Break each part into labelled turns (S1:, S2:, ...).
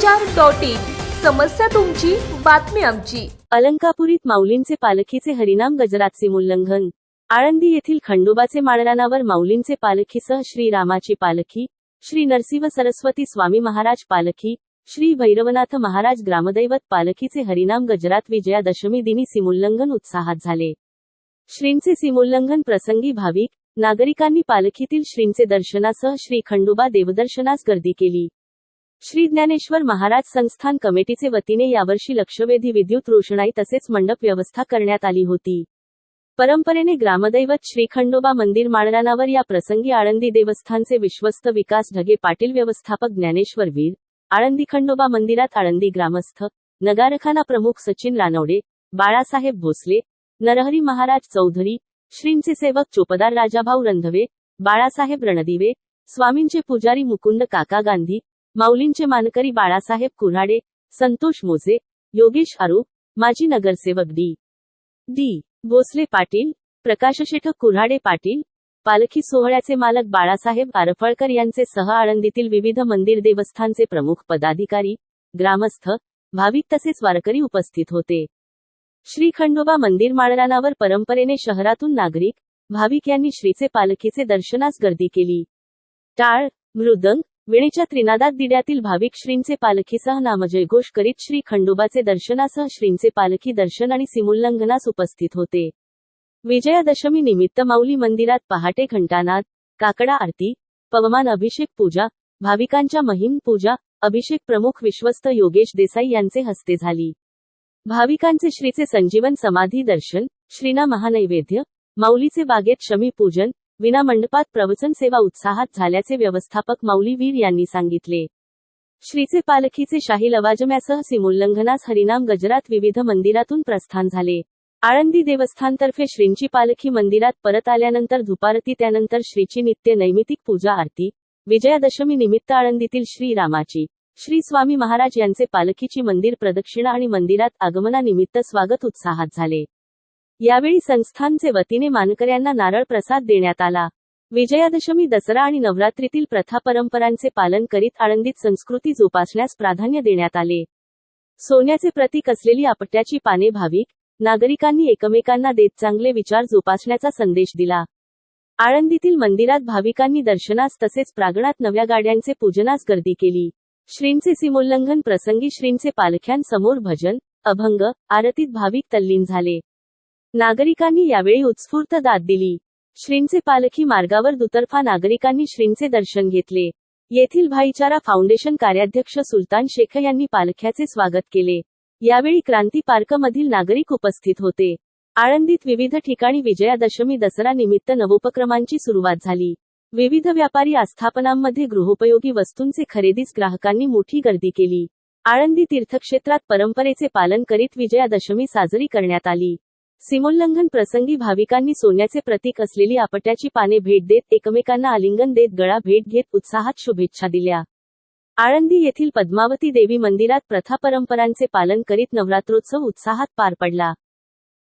S1: सत्यविचार.in समस्या तुमची, बातमी आमची।
S2: अलंकापुरीत माऊलींचे पालखीचे हरिनाम गजराचे उल्लंघन। आळंदी येथील खंडोबाचे माळरानावर माऊलींचे पालखीसह श्री रामाची पालखी, श्री नरसिंह सरस्वती स्वामी महाराज पालखी, श्री भैरवनाथ महाराज ग्रामदैवत पालखीचे हरिनाम गजरात विजयादशमी दिनी सीमोल्लंघन उत्साहात झाले। श्रींचे सीमोल्लंघन प्रसंगी भाविक नागरिकांनी पालखीतील श्रींचे दर्शनासह श्री खंडोबा देवदर्शनास गर्दी केली। श्री ज्ञानेश्वर महाराज संस्थान कमिटीचे वतीने यावर्षी लक्षवेधी विद्युत रोषणाई तसेच मंडप व्यवस्था करण्यात आली होती। परंपरेने ग्रामदैवत श्री खंडोबा मंदिर माळरानावर या प्रसंगी आळंदी देवस्थानचे विश्वस्त विकास ढगे पाटील, व्यवस्थापक ज्ञानेश्वर वीर, आळंदी खंडोबा मंदिरात आळंदी ग्रामस्थ, नगारखाना प्रमुख सचिन रानवडे, बाळासाहेब भोसले, नरहरी महाराज चौधरी, श्रींचे सेवक चोपदार राजाभाऊ रंधवे, बाळासाहेब रणदिवे, स्वामींचे पुजारी मुकुंद काका गांधी, माऊलींचे मानकरी बाळासाहेब कुऱ्हाडे, संतोष मोजे, योगेश आरूप, माजी नगरसेवक डी भोसले पाटील, प्रकाशशेठ कुऱ्हाडे पाटील, पालखी सोहळ्याचे मालक बाळासाहेब आरफळकर यांचे सह आळंदीतील विविध मंदिर देवस्थानचे प्रमुख पदाधिकारी, ग्रामस्थ, भाविक तसेच वारकरी उपस्थित होते। श्री खंडोबा मंदिर माळरानावर परंपरेने शहरातून नागरिक, भाविक यांनी श्रीचे पालखीचे दर्शनास गर्दी केली। टाळ, मृदंग, वीणेच्या त्रिनादात दिड्यातील भाविक श्रींचे पालखीसह नामजयघोष करीत श्री खंडोबाचे दर्शनासह श्रींचे पालखी दर्शन आणि सीमोल्लंघनास उपस्थित होते। विजयादशमी निमित्त माऊली मंदिरात पहाटे घंटानाद, काकडा आरती, पवमान अभिषेक पूजा, भाविकांच्या महिम पूजा, अभिषेक प्रमुख विश्वस्त योगेश देसाई यांचे हस्ते झाली। भाविकांचे श्रीचे संजीवन समाधी दर्शन, श्रीना महानैवेद्य, माऊलीचे बागेत शमी पूजन, विना मंडपात प्रवचन सेवा उत्साहात झाल्याचे व्यवस्थापक माऊली वीर यांनी सांगितले। श्रीचे पालखीचे शाही लवाजम्यासह सीमोल्लंघनास हरिनाम गजरात विविध मंदिरातून प्रस्थान झाले। आळंदी देवस्थानतर्फे श्रींची पालखी मंदिरात परत आल्यानंतर धुपारती, त्यानंतर श्रीची नित्य नैमितिक पूजा आरती, विजयादशमी निमित्त आळंदीतील श्री रामाची, श्री स्वामी महाराज यांचे पालखीची मंदिर प्रदक्षिणा आणि मंदिरात आगमनानिमित्त स्वागत उत्साहात झाले। यावेळी संस्थानचे वतीने मानकऱ्यांना नारळ प्रसाद देण्यात आला। विजयादशमी, दसरा आणि नवरात्रीतील प्रथा परंपरांचे पालन करीत आळंदीत संस्कृती जोपासण्यास प्राधान्य देण्यात आले। सोन्याचे प्रतीक असलेली आपट्याची पाने भाविक नागरिकांनी एकमेकांना देत चांगले विचार जोपासण्याचा संदेश दिला। आळंदीतील मंदिरात भाविकांनी दर्शनास तसेच प्रांगणात नव्या गाड्यांचे पूजनास गर्दी केली। श्रींचे सीमोल्लंघन प्रसंगी श्रींचे पालख्यांसमोर भजन, अभंग, आरतीत भाविक तल्लीन झाले। नागरिकांनी यावेळी उत्स्फूर्त दाद दिली। श्रींचे पालखी मार्गावर दुतर्फा नागरिकांनी श्रींचे दर्शन घेतले। येथील भाईचारा फाउंडेशन कार्याध्यक्ष सुलतान शेख यांनी पालख्याचे स्वागत केले। यावेळी क्रांती पार्कमधील नागरिक उपस्थित होते। आळंदीत विविध ठिकाणी विजयादशमी, दसरा निमित्त नवोपक्रमांची सुरुवात झाली। विविध व्यापारी आस्थापनांमध्ये गृहोपयोगी वस्तूंचे खरेदीस ग्राहकांनी मोठी गर्दी केली। आळंदी तीर्थक्षेत्रात परंपरेचे पालन करीत विजयादशमी साजरी करण्यात आली। सीमोल्लंघन प्रसंगी भाविकांनी सोन्याचे प्रतीक असलेली आपट्याची पाने भेट देत एकमेकांना आलिंगन देत गळा भेट घेत उत्साहात शुभेच्छा दिल्या। आळंदी येथील पद्मावती देवी मंदिरात प्रथा परंपरांचे पालन करीत नवरात्रोत्सव उत्साहात पार पडला।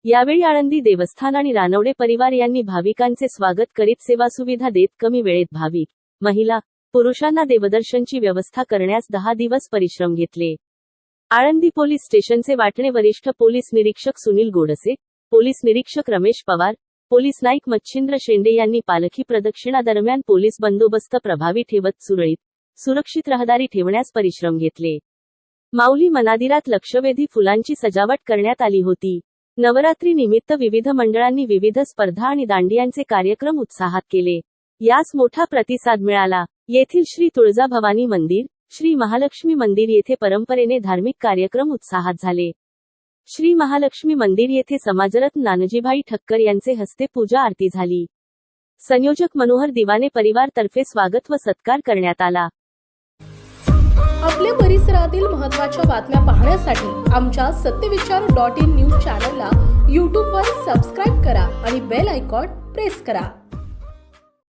S2: यावेळी आळंदी देवस्थान आणि रानवडे परिवार यांनी भाविकांचे स्वागत करीत सेवा सुविधा देत कमी वेळेत भाविक, महिला, पुरुषांना देवदर्शनची व्यवस्था करण्यास 10 दिवस परिश्रम घेतले। आळंदी पोलीस स्टेशनचे वाटणे वरिष्ठ पोलीस निरीक्षक सुनील गोडसे, पोलीस निरीक्षक रमेश पवार, पोलीस नाईक मच्छिंद्र शेंडे यांनी पालखी प्रदक्षिणा दरम्यान पोलीस बंदोबस्त प्रभावी ठेवत सुरक्षित रहदारी ठेवण्यास परिश्रम घेतले। माऊली मंदिरात लक्षवेधी फुलांची सजावट करण्यात आली होती। नवरात्री निमित्त विविध मंडळांनी विविध स्पर्धा आणि दांडियांचे कार्यक्रम उत्साहात केले। यास मोठा प्रतिसाद मिळाला। येथील श्री तुळजाभवानी मंदिर, श्री महालक्ष्मी मंदिर येथे परंपरेने धार्मिक कार्यक्रम उत्साहात झाले। श्री महालक्ष्मी मंदिर येथे समाजरत्न नानजीभाई ठक्कर यांचे हस्ते पूजा आरती झाली। संयोजक मनोहर दिवाने परिवार तर्फे स्वागत व सत्कार करण्यात आला।
S1: आपल्या परिसरातील महत्त्वाच्या बातम्या पाहण्यासाठी आमच्या सत्यविचार.in न्यूज चॅनलला YouTube वर सबस्क्राइब करा आणि बेल आयकॉन प्रेस करा।